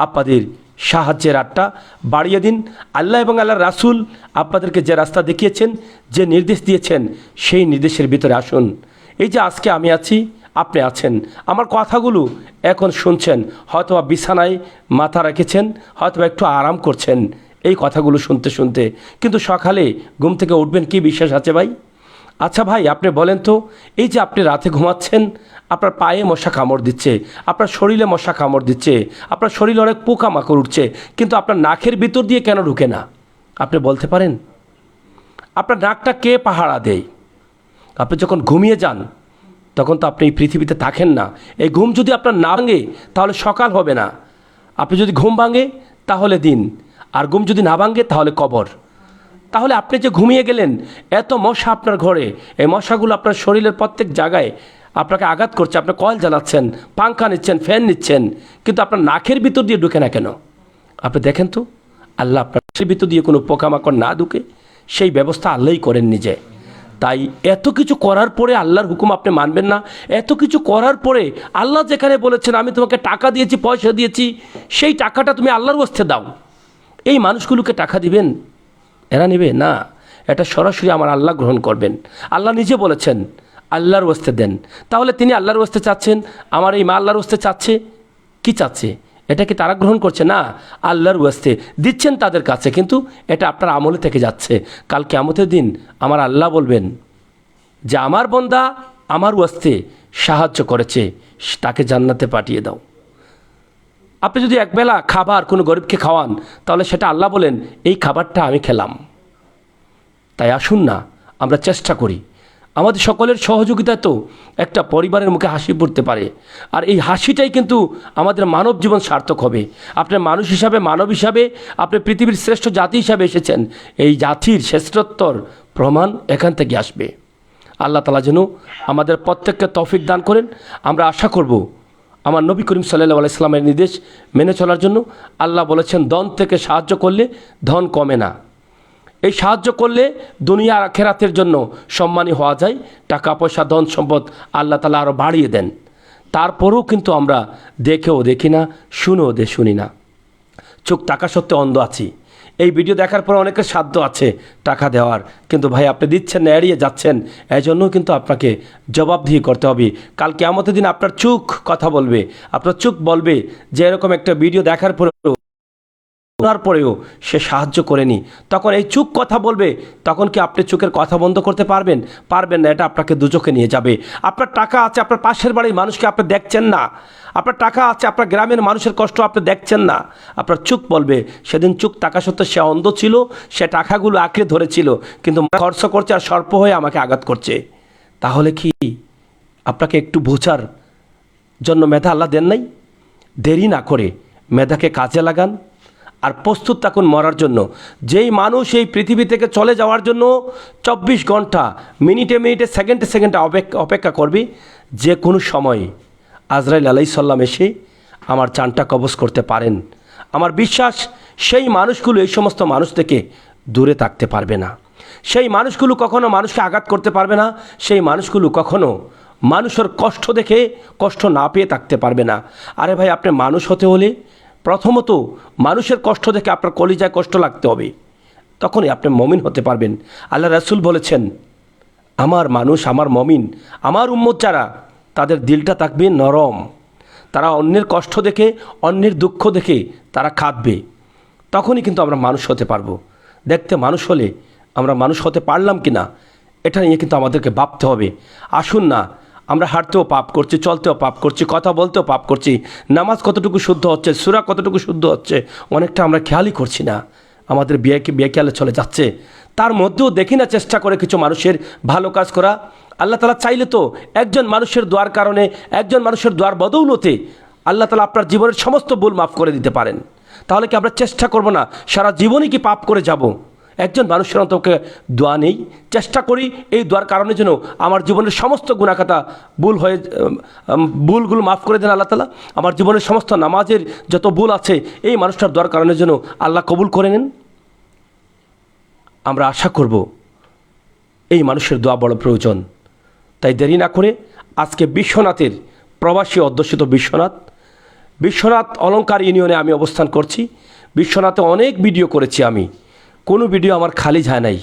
আপনাদের সাহায্যের হাতটা বাড়িয়ে দিন। আল্লাহ এবং আল্লাহর রাসূল আপনাদেরকে যে রাস্তা দেখিয়েছেন, যে নির্দেশ দিয়েছেন, সেই নির্দেশের ভিতরে আসুন। এই যে আজকে আমি আছি, আপনি আছেন, আমার কথাগুলো এখন শুনছেন, হয়তোবা বিছানায় মাথা রেখেছেন, হয়তোবা একটু আরাম করছেন এই কথাগুলো শুনতে শুনতে, কিন্তু সকালে ঘুম থেকে উঠবেন কি বিশ্বাস আছে ভাই? আচ্ছা ভাই, আপনি বলেন তো, এই যে আপনি রাতে ঘুমাচ্ছেন, আপনার পায়ে মশা কামড় দিচ্ছে, আপনার শরীরে মশা কামড় দিচ্ছে, আপনার শরীরে অনেক পোকামাকড় উঠছে, কিন্তু আপনার নাকের ভিতর দিয়ে কেন ঢুকে না? আপনি বলতে পারেন? আপনার নাকটা কে পাহারা দেয়? আপনি যখন ঘুমিয়ে যান তখন তো আপনি এই পৃথিবীতে থাকেন না। এই ঘুম যদি আপনার না ভাঙে তাহলে সকাল হবে না। আপনি যদি ঘুম ভাঙে তাহলে দিন, আর ঘুম যদি না ভাঙে তাহলে কবর। তাহলে আপনি যে ঘুমিয়ে গেলেন, এত মশা আপনার ঘরে, এই মশাগুলো আপনার শরীরের প্রত্যেক জায়গায় আপনাকে আঘাত করছে। আপনি কয়েল জ্বালাচ্ছেন, পাঙ্খা নিচ্ছেন, ফ্যান নিচ্ছেন, কিন্তু আপনার নাকের ভিতর দিয়ে ঢুকে না কেন? আপনি দেখেন তো, আল্লাহ আপনার নাকের ভিতর দিয়ে কোনো পোকামাকড় না ঢুকে সেই ব্যবস্থা আল্লাহই করেন নিজে। তাই এত কিছু করার পরে আল্লাহর হুকুম আপনি মানবেন না? এত কিছু করার পরে আল্লাহ যেখানে বলেছেন আমি তোমাকে টাকা দিয়েছি, পয়সা দিয়েছি, সেই টাকাটা তুমি আল্লাহর ওয়াস্তে দাও, এই মানুষগুলোকে টাকা দিবেন? এরা নেবে না, এটা সরাসরি আমার আল্লাহ গ্রহণ করবেন। আল্লাহ নিজে বলেছেন আল্লাহর ওয়াস্তে দেন। তাহলে তিনি আল্লাহর ওয়াস্তে চাচ্ছেন, আমার এই মা আল্লাহর ওয়াস্তে চাচ্ছে। কি চাচ্ছে? এটা কি তারা গ্রহণ করছে? না, আল্লাহর ওয়াস্তে দিচ্ছেন তাদের কাছে, কিন্তু এটা আপনার আমলে থেকে যাচ্ছে। কাল কিয়ামতের দিন আমার আল্লাহ বলবেন যে আমার বান্দা আমার ওয়াস্তে সাহায্য করেছে, তাকে জান্নাতে পাঠিয়ে দাও। আপনি যদি একবেলা খাবার কোনো গরিবকে খাওয়ান, তাহলে সেটা আল্লাহ বলেন এই খাবারটা আমি খেলাম। তাই আসুন না আমরা চেষ্টা করি, আমাদের সকলের সহযোগিতা তো একটা পরিবারের মুখে হাসি ফুটতে পারে, আর এই হাসিটাই কিন্তু আমাদের মানব জীবন সার্থক হবে। আপনি মানুষ হিসাবে, মানব হিসাবে আপনি পৃথিবীর শ্রেষ্ঠ জাতি হিসাবে এসেছেন, এই জাতির শ্রেষ্ঠত্বর প্রমাণ এখান থেকে আসবে। আল্লাহ তাআলা যেন আমাদের প্রত্যেককে তৌফিক দান করেন। আমরা আশা করব আমার নবী করিম সাল্লাল্লাহু আলাইহি সাল্লামের নির্দেশ মেনে চলার জন্য। আল্লাহ বলেছেন ধন থেকে সাহায্য করলে ধন কমে না, এই সাহায্য করলে দুনিয়া আর আখিরাতের জন্য সম্মানী হওয়া যায়। টাকা পয়সা ধন সম্পদ আল্লাহ তাআলা আরও বাড়িয়ে দেন। তারপরেও কিন্তু আমরা দেখেও দেখি না, শুনেও শুনি না। চোখ টাকা সত্ত্বে অন্ধ আছি। এই ভিডিও দেখার পর অনেকের সাধ্য আছে টাকা দেওয়ার, কিন্তু ভাই আপনি দিচ্ছেন না, এড়িয়ে যাচ্ছেন। এই জন্য কিন্তু আপনাকে জবাবদিহি করতে হবে। কাল কিয়ামতের দিন আপনার চোখ কথা বলবে, আপনার চোখ বলবে যে এরকম একটা ভিডিও দেখার পরেও পরেও সে সাহায্য করেনি। তখন এই চোখ কথা বলবে, তখন কি আপনি চোখের কথা বন্ধ করতে পারবেন? পারবেন না। এটা আপনাকে দুচোখে নিয়ে যাবে। আপনার টাকা আছে, আপনার পাশের বাড়ির মানুষকে আপনি দেখছেন না। আপনার টাকা আছে, আপনার গ্রামের মানুষের কষ্ট আপনি দেখছেন না। আপনার চোখ বলবে সেদিন চোখ টাকা সত্ত্বেও সে অন্ধ ছিল, সে টাকাগুলো আঁকড়ে ধরেছিল, কিন্তু খরচ করছে আর সর্প হয়ে আমাকে আঘাত করছে। তাহলে কি আপনাকে একটু বোঝার জন্য মেধা আল্লাহ দেন নাই? দেরি না করে মেধাকে কাজে লাগান, আর প্রস্তুত থাকুন মরার জন্য। যেই মানুষ এই পৃথিবী থেকে চলে যাওয়ার জন্য 24 ঘন্টা মিনিটে মিনিটে সেকেন্ডে সেকেন্ডে অপেক্ষা করবে, যে কোনো সময় আজরাইল আলাইহিস সালাম এসে আমার জানটা কবজ করতে পারেন। আমার বিশ্বাস সেই মানুষগুলো এই সমস্ত মানুষ থেকে দূরে থাকতে পারবে না। সেই মানুষগুলো কখনো মানুষকে আঘাত করতে পারবে না। সেই মানুষগুলো কখনো মানুষের কষ্ট দেখে কষ্ট না পেয়ে থাকতে পারবে না। আরে ভাই, আপনি মানুষ হতে হলে প্রথমত মানুষের কষ্ট দেখে আপনার কলিজায় কষ্ট লাগতে হবে, তখনই আপনি মমিন হতে পারবেন। আল্লাহ রাসূল বলেছেন আমার মানুষ, আমার মমিন, আমার উম্মত যারা, তাদের দিলটা থাকবে নরম। তারা অন্যের কষ্ট দেখে, অন্যের দুঃখ দেখে তারা কাঁদবে। তখনই কিন্তু আমরা মানুষ হতে পারবো। দেখতে মানুষ হলে আমরা মানুষ হতে পারলাম কি না, এটা নিয়ে কিন্তু আমাদেরকে ভাবতে হবে। আসুন না, আমরা হাঁটতেও পাপ করছি, চলতেও পাপ করছি, কথা বলতেও পাপ করছি, নামাজ কতটুকু শুদ্ধ হচ্ছে, সূরা কতটুকু শুদ্ধ হচ্ছে, অনেকটা আমরা খেয়ালই করছি না। আমাদের বিয়ে চলে যাচ্ছে। তার মধ্যেও দেখি না চেষ্টা করে কিছু মানুষের ভালো কাজ করা। আল্লাহ তাআলা চাইলে তো একজন মানুষের দোয়ার কারণে, একজন মানুষের দোয়ার বদৌলতে আল্লাহ তাআলা আপনার জীবনের সমস্ত ভুল মাফ করে দিতে পারেন। তাহলে কি আমরা চেষ্টা করব না? সারা জীবনই কি পাপ করে যাব? একজন মানুষের অন্তকে দোয়া নেই, চেষ্টা করি এই দোয়ার কারণে যেন আমার জীবনের সমস্ত গুনাহখাতা ভুলগুলো মাফ করে দেন আল্লাহ তাআলা। আমার জীবনের সমস্ত নামাজের যত ভুল আছে এই মানুষটার দোয়ার কারণে যেন আল্লাহ কবুল করে নেন। আমরা আশা করব এই মানুষের দোয়া বড় প্রয়োজন। তাই দেরি না করে আজকে বিশ্বনাথের প্রবাসী অধ্যুষিত বিশ্বনাথ অলঙ্কার ইউনিয়নে আমি অবস্থান করছি। বিশ্বনাথে অনেক ভিডিও করেছি আমি, কোনো ভিডিও আমার খালি যায় নাই।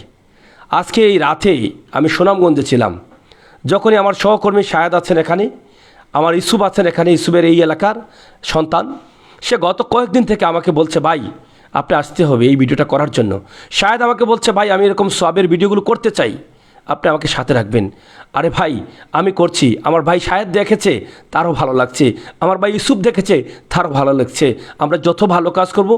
আজকে এই রাতে আমি সুনামগঞ্জে ছিলাম। যখনই আমার সহকর্মী শাহেদ আছেন এখানে, আমার ইসুফ আছেন এখানে, ইসুফের এই এলাকার সন্তান, সে গত কয়েকদিন থেকে আমাকে বলছে ভাই আপনি আসতে হবে এই ভিডিওটা করার জন্য। শাহেদ আমাকে বলছে ভাই আমি এরকম সওয়াবের ভিডিওগুলো করতে চাই, আপনি আমাকে সাথে রাখবেন। আরে ভাই আমি করছি, আমার ভাই শাহেদ দেখেছে তারও ভালো লাগছে, আমার ভাই ইউসুফ দেখেছে তারও ভালো লাগছে। আমরা যত ভালো কাজ করব,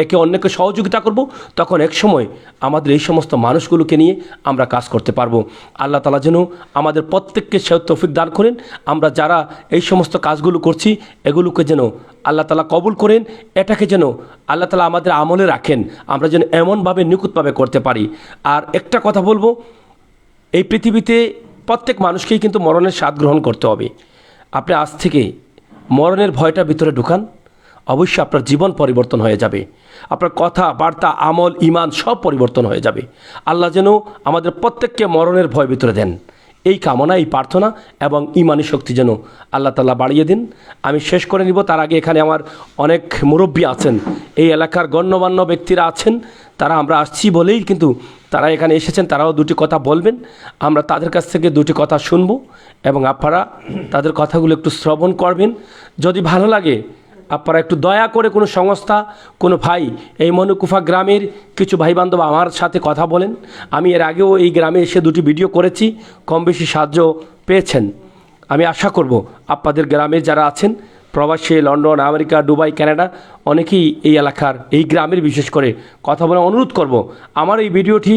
একে অন্যকে সহযোগিতা করব, তখন এক সময় আমাদের এই সমস্ত মানুষগুলোকে নিয়ে আমরা কাজ করতে পারবো। আল্লাহ তাআলা যেন আমাদের প্রত্যেককে সে তৌফিক দান করেন। আমরা যারা এই সমস্ত কাজগুলো করছি এগুলোকে যেন আল্লাহ তাআলা কবুল করেন, এটাকে যেন আল্লাহ তাআলা আমাদের আমলে রাখেন, আমরা যেন এমনভাবে নিখুঁতভাবে করতে পারি। আর একটা কথা বলবো, এই পৃথিবীতে প্রত্যেক মানুষকেই কিন্তু মরণের স্বাদ গ্রহণ করতে হবে। আপনি আজ থেকে মরণের ভয়টা ভিতরে ঢুকান, অবশ্যই আপনার জীবন পরিবর্তন হয়ে যাবে, আপনার কথা বার্তা আমল ইমান সব পরিবর্তন হয়ে যাবে। আল্লাহ যেন আমাদের প্রত্যেককে মরণের ভয় ভিতরে দেন, এই কামনা, এই প্রার্থনা এবং ইমানি শক্তি যেন আল্লাহ তাআলা বাড়িয়ে দিন। আমি শেষ করে নিব, তার আগে এখানে আমার অনেক মুরব্বী আছেন, এই এলাকার গণ্যমান্য ব্যক্তিরা আছেন, তারা আমরা আসছি বলেই কিন্তু তারা এখানে এসেছেন, তারাও দুটি কথা বলবেন, আমরা তাদের কাছ থেকে দুটি কথা শুনব এবং আপনারা তাদের কথাগুলো একটু শ্রবণ করবেন। যদি ভালো লাগে আপনারা একটু দয়া করে কোনো সংস্থা, কোনো ভাই, এই মনুকুফা গ্রামের কিছু ভাই বান্ধব আমার সাথে কথা বলেন। আমি এর আগেও এই গ্রামে এসে দুটি ভিডিও করেছি, কম বেশি সাহায্য পেয়েছেন। আমি আশা করব আপনাদের গ্রামের যারা আছেন প্রবাসী, লন্ডন, আমেরিকা, দুবাই, কানাডা, অনেকেই এই এলাকার এই গ্রামের বিশেষ করে কথা বলে অনুরোধ করব, আমার এই ভিডিওটি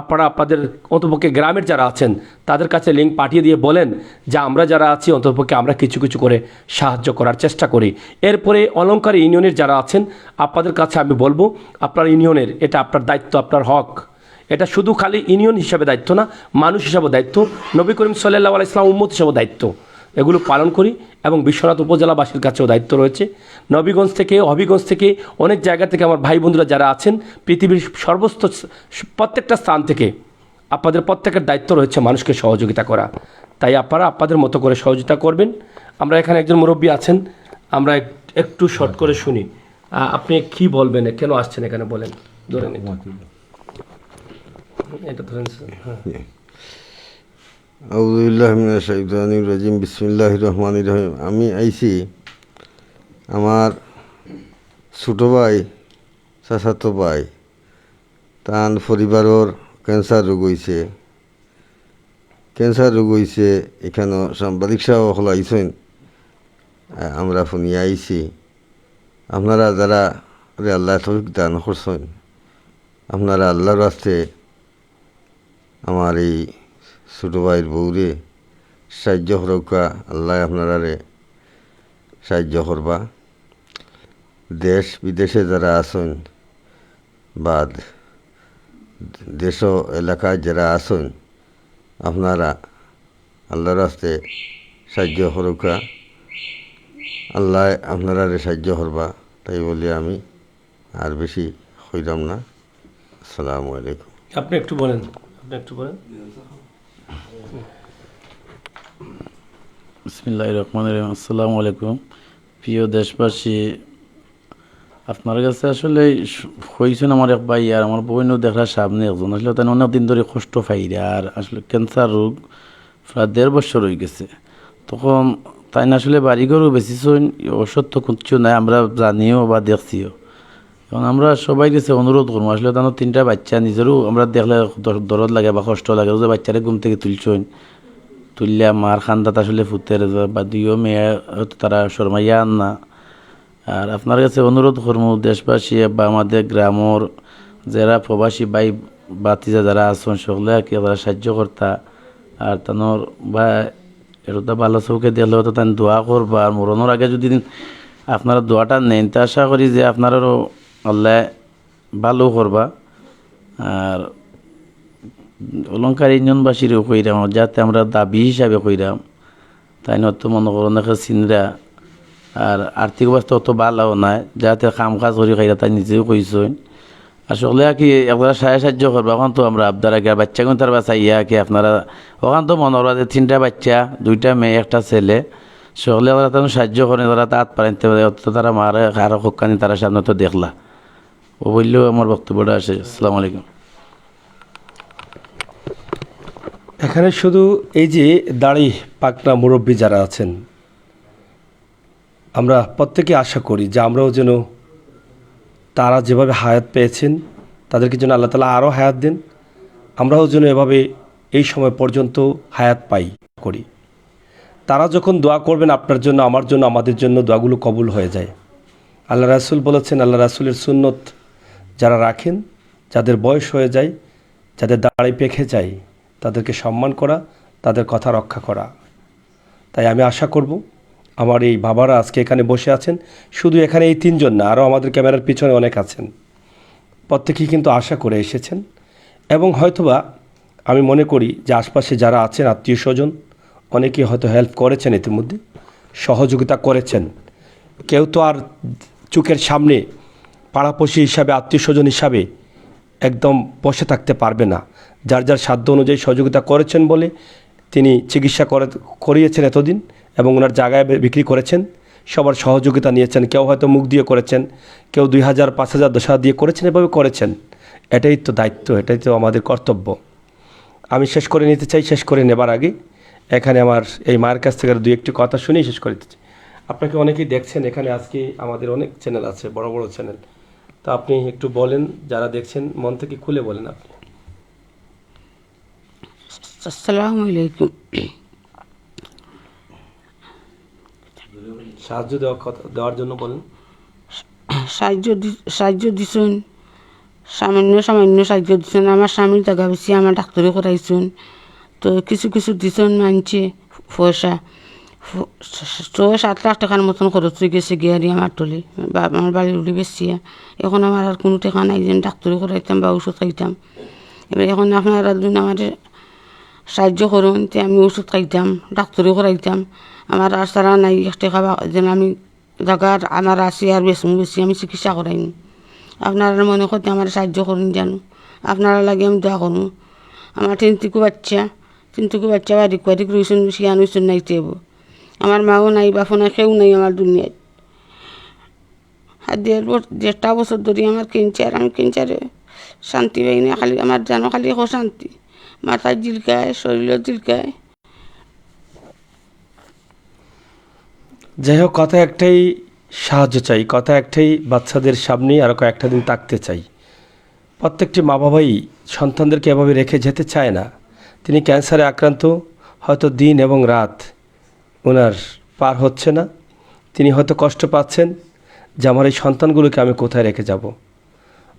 আপনারা আপনাদের অন্তপক্ষে গ্রামের যারা আছেন তাদের কাছে লিঙ্ক পাঠিয়ে দিয়ে বলেন যে আমরা যারা আছি অন্তপক্ষে আমরা কিছু কিছু করে সাহায্য করার চেষ্টা করি। এরপরে অলংকার ইউনিয়নের যারা আছেন আপনাদের কাছে আমি বলবো, আপনার ইউনিয়নের এটা আপনার দায়িত্ব, আপনার হক, এটা শুধু খালি ইউনিয়ন হিসাবে দায়িত্ব না, মানুষ হিসাবে দায়িত্ব, নবী করিম সাল্লাল্লাহু আলাইহি ওয়াসাল্লাম উম্মত হিসাবে দায়িত্ব, এগুলো পালন করি। এবং বিশ্বনাথ উপজেলাবাসীর কাছেও দায়িত্ব রয়েছে, নবীগঞ্জ থেকে, হবিগঞ্জ থেকে, অনেক জায়গা থেকে আমার ভাই বন্ধুরা যারা আছেন পৃথিবীর সর্বস্ত প্রত্যেকটা স্থান থেকে আপনাদের প্রত্যেকের দায়িত্ব রয়েছে মানুষকে সহযোগিতা করা। তাই আপনারা আপনাদের মতো করে সহযোগিতা করবেন। আমরা এখানে একজন মুরব্বী আছেন, আমরা একটু শর্ট করে শুনি, আপনি কি বলবেন, কেন আসছেন এখানে বলেন, ধরেন এটা ধরেন। হ্যাঁ, আউযুবিল্লাহি মিনাশ শাইতানির রাজিম, বিসমিল্লাহির রহমানির রহিম। আমি আইছি আমার ছোটো ভাই, চাচাতো ভাই, তার পরিবারের ক্যান্সার রোগ হয়েছে, এখানে সাংবাদিক সাহেব হল আইসেন, আমরা শুনিয়া আইছি। আপনারা যারা আল্লাহ তৌফিক দান করছেন, আপনারা আল্লাহর রাস্তে আমার এই ছোটো ভাইয়ের বউরে সাহায্য করবা, আল্লাহ আপনারারে সাহায্য করবা। দেশ বিদেশে যারা আছেন বা দেশ এলাকায় যারা আছেন, আপনারা আল্লাহর রাস্তে সাহায্য করবা, আল্লাহ আপনারারে সাহায্য করবা। তাই বলে আমি আর বেশি হইলাম না। আসসালামু আলাইকুম। আপনি একটু বলেন, বিসমিল্লাহির রহমানির রহিম। আসসালামু আলাইকুম। প্রিয় দেশবাসী, আপনার কাছে আসলে হয়েছেন আমার এক ভাই আর আমার বইনও দেখার সামনে একজন আসলে তাই অনেক দিন ধরে কষ্ট পাইরে, আর আসলে ক্যান্সার রোগ প্রায় 1.5 বছর হয়ে গেছে। তখন তাই না আসলে বাড়িঘরও বেশিছেন, ওষুধ তো কিছু নাই, আমরা জানিও বা দেখছিও। এখন আমরা সবাই কাছে অনুরোধ করবো, আসলে তার 3টা বাচ্চা, নিজেরও আমরা দেখলে দরদ লাগে বা কষ্ট লাগে যে বাচ্চারা ঘুম থেকে তুলছেন, তুললে মার খান্দাত আসলে ফুতের বা 2 মেয়ে হয়তো তারা শর্মাইয়া আন না। আর আপনার কাছে অনুরোধ করবো দেশবাসী বা আমাদের গ্রামের যারা প্রবাসী ভাই বাতিজা যারা আছেন সকলে আর কি তারা সাহায্য করতা, আর তানোর বা এটা ভালো চৌকে দেখলে হয়তো তাই দোয়া করবা। আর মরণের আগে যদি আপনারা দোয়াটা নেন তা আশা করি যে আপনারও আল্লাহ ভালো করবা। আর অলংকার ইউনিয়নবাসীরও কইরাম যাতে আমরা দাবি হিসাবে কইরাম, তাই নত মনে করো না চিনরা, আর আর্থিক অবস্থা অত ভালো নাই, যাতে কাম কাজ করি খাইরা তাই নিজেও কইছেন। আসলে কি আপনারা সাহায্য করবা। এখন তো আমরা আপনার আগে বাচ্চা কিন্তু তার বাচ্চা কি আপনারা ওখান তো মনে করা যে 3টা বাচ্চা, 2টা মেয়ে, 1টা ছেলে, সকলে ওরা তেমন সাহায্য করেন, তারা তাঁত পারেন, তারা মারে আরো হকানি তারা সামনে তো দেখলা। ও বললেও আমার বক্তব্যটা আসে। আসসালামু আলাইকুম। এখানে শুধু এই যে দাড়ি পাকনা মুরব্বী যারা আছেন, আমরা প্রত্যেকে আশা করি যে আমরাও যেন তারা যেভাবে হায়াত পেয়েছেন তাদেরকে যেন আল্লাহ তাআলা আরও হায়াত দেন, আমরাও যেন এভাবে এই সময় পর্যন্ত হায়াত পাই করি। তারা যখন দোয়া করবেন আপনার জন্য, আমার জন্য, আমাদের জন্য, দোয়াগুলো কবুল হয়ে যায়। আল্লাহ রাসূল বলেছেন, আল্লাহ রাসূলের সুন্নত যারা রাখেন, যাদের বয়স হয়ে যায়, যাদের দাড়ি পেকে যায়, তাদেরকে সম্মান করা, তাদের কথা রক্ষা করা। তাই আমি আশা করব আমার এই বাবারা আজকে এখানে বসে আছেন, শুধু এখানে এই 3 জন না, আরও আমাদের ক্যামেরার পিছনে অনেক আছেন, প্রত্যেকেই কিন্তু আশা করে এসেছেন। এবং হয়তোবা আমি মনে করি যে আশপাশে যারা আছেন আত্মীয় স্বজন অনেকেই হয়তো হেল্প করেছেন, ইতিমধ্যে সহযোগিতা করেছেন। কেউ তো আর চোখের সামনে পাড়াপড়শি হিসাবে, আত্মীয় স্বজন হিসাবে একদম বসে থাকতে পারবে না। যার যার সাধ্য অনুযায়ী সহযোগিতা করেছেন বলে তিনি চিকিৎসা করিয়েছেন এতদিন এবং ওনার জায়গায় বিক্রি করেছেন, সবার সহযোগিতা নিয়েছেন। কেউ হয়তো মুখ দিয়ে করেছেন, কেউ 2000, 5000, 10,000 দিয়ে করেছেন, এভাবে করেছেন। এটাই তো দায়িত্ব, এটাই তো আমাদের কর্তব্য। আমি শেষ করে নিতে চাই। শেষ করে নেবার আগে এখানে আমার এই মায়ের কাছ থেকে 2-1টি কথা শুনেই শেষ করে দিতে চাই। আপনাকে অনেকেই দেখছেন, এখানে আজকে আমাদের অনেক চ্যানেল আছে, বড় বড় চ্যানেল। তো আপনি একটু বলেন, যারা দেখছেন মন থেকে খুলে বলেন আপনি। আসসালামু আলাইকুম। সাহায্য দেওয়ার জন্য বলেন। সাহায্য দিছেন, সামান্য সাহায্য দিছেন। আমার স্বামীর জায়গা বেশি, আমার ডাক্তারি করাইছেন। তো কিছু কিছু দিছেন মানছে পয়সা, 6-7 লাখ টাকার মতন খরচ হয়ে গেছে গিয়ারি আমার তলে, বা আমার বাড়ির উড়ি বেশিয়া। এখন আমার আর কোনো টাকা নাই যে ডাক্তারি করাইতাম বা ওষুধ খাইতাম। এবার এখন আপনারা যদি আমার সাহায্য করুন, যে আমি ওষুধ খাইতাম, ডাক্তারি করাইতাম। আমার আর সারা নাই 1 টাকা, যেন আমি জায়গার আমার আসি আর বেশি আমি চিকিৎসা করাইনি। আপনারা মনে করতে আমার সাহায্য করুন, জানো আপনারা লাগে আমি দোয়া করুন। আমার 3 বাচ্চা বাড়িক রয়েছেন, শিয়ান হয়েছেন, নাইতে হবো। আমার মাও নাই, বাপও নাই, কেউ নাই আমার দুনিয়ায়। আর 1.5 বছর ধরে আমার ক্যান্সার, আমি ক্যান্সারে শান্তি পাই না। খালি আমার জানো খালি এখন শান্তি, মাথায় জিলকায়, শরীরও জিলকায়। যাই হোক, কথা একটাই, সাহায্য চাই। কথা একটাই, বাচ্চাদের সামনে আরও কয়েকটা দিন থাকতে চাই। প্রত্যেকটি মা বাবাই সন্তানদেরকে এভাবে রেখে যেতে চায় না। তিনি ক্যান্সারে আক্রান্ত, হয়তো দিন এবং রাত ওনার পার হচ্ছে না। তিনি হয়তো কষ্ট পাচ্ছেন যে আমার এই সন্তানগুলোকে আমি কোথায় রেখে যাব।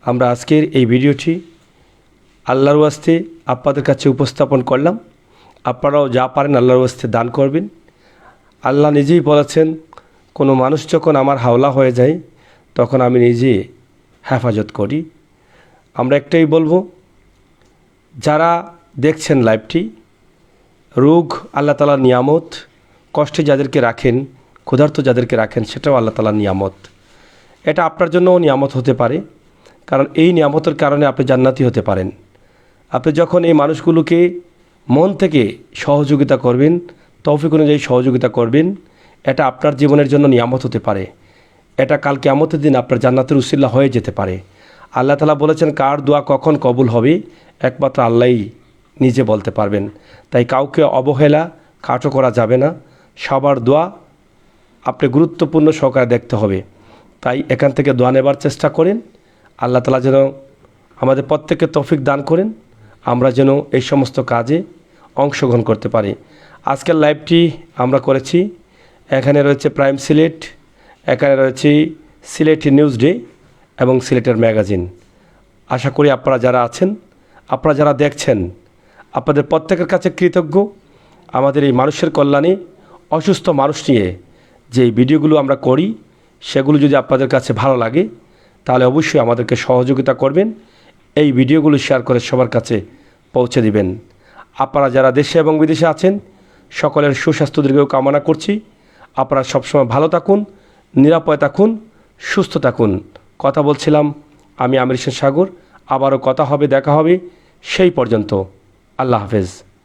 আমরা আজকের এই ভিডিওটি আল্লাহর ওয়াস্তে আপনাদের কাছে উপস্থাপন করলাম। আপনারাও যা পারেন আল্লাহর ওয়াস্তে দান করবেন। আল্লাহ নিজেই বলেছেন, কোনো মানুষ যখন আমার হাওলা হয়ে যায় তখন আমি নিজে হেফাজত করি। আমরা একটাই বলবো, যারা দেখছেন লাইভটি, রোগ আল্লাহ তাআলার নিয়ামত, কষ্টে যাদেরকে রাখেন, ক্ষুধার্ত যাদেরকে রাখেন, সেটাও আল্লাহ তাআলার নিয়ামত। এটা আপনার জন্যও নিয়ামত হতে পারে, কারণ এই নিয়ামতের কারণে আপনি জান্নাতি হতে পারেন। আপনি যখন এই মানুষগুলোকে মন থেকে সহযোগিতা করবেন, তৌফিক অনুযায়ী সহযোগিতা করবেন, এটা আপনার জীবনের জন্য নিয়ামত হতে পারে। এটা কাল কিয়ামতের দিন আপনার জান্নাতের উসিলা হয়ে যেতে পারে। আল্লাহ তাআলা বলেছেন, কার দোয়া কখন কবুল হবে একমাত্র আল্লাহই নিজে বলতে পারবেন। তাই কাউকে অবহেলা খাটো করা যাবে না। সবার দোয়া আপনি গুরুত্বপূর্ণ সহকারে দেখতে হবে। তাই এখান থেকে দোয়া নেবার চেষ্টা করেন। আল্লাহ তাআলা যেন আমাদের প্রত্যেককে তৌফিক দান করেন, আমরা যেন এই সমস্ত কাজে অংশগ্রহণ করতে পারি। আজকের লাইভটি আমরা করেছি, এখানে রয়েছে প্রাইম সিলেট, এখানে রয়েছে সিলেটি নিউজ ডে এবং সিলেটের ম্যাগাজিন। আশা করি আপনারা যারা আছেন, আপনারা যারা দেখছেন, আপনাদের প্রত্যেকের কাছে কৃতজ্ঞ। আমাদের এই মানুষের কল্যাণে, অসুস্থ মানুষ নিয়ে যে ভিডিওগুলো আমরা করি, সেগুলো যদি আপনাদের কাছে ভালো লাগে তাহলে অবশ্যই আমাদেরকে সহযোগিতা করবেন। এই ভিডিওগুলো শেয়ার করে সবার কাছে পৌঁছে দিবেন। আপনারা যারা দেশে এবং বিদেশে আছেন, সকলের সুস্বাস্থ্য দীর্ঘ কামনা করছি। আপনারা সবসময় ভালো থাকুন, নিরাপদে থাকুন, সুস্থ থাকুন। কথা বলছিলাম আমি আমির হোসেন সাগর। আবারও কথা হবে, দেখা হবে। সেই পর্যন্ত আল্লাহ হাফেজ।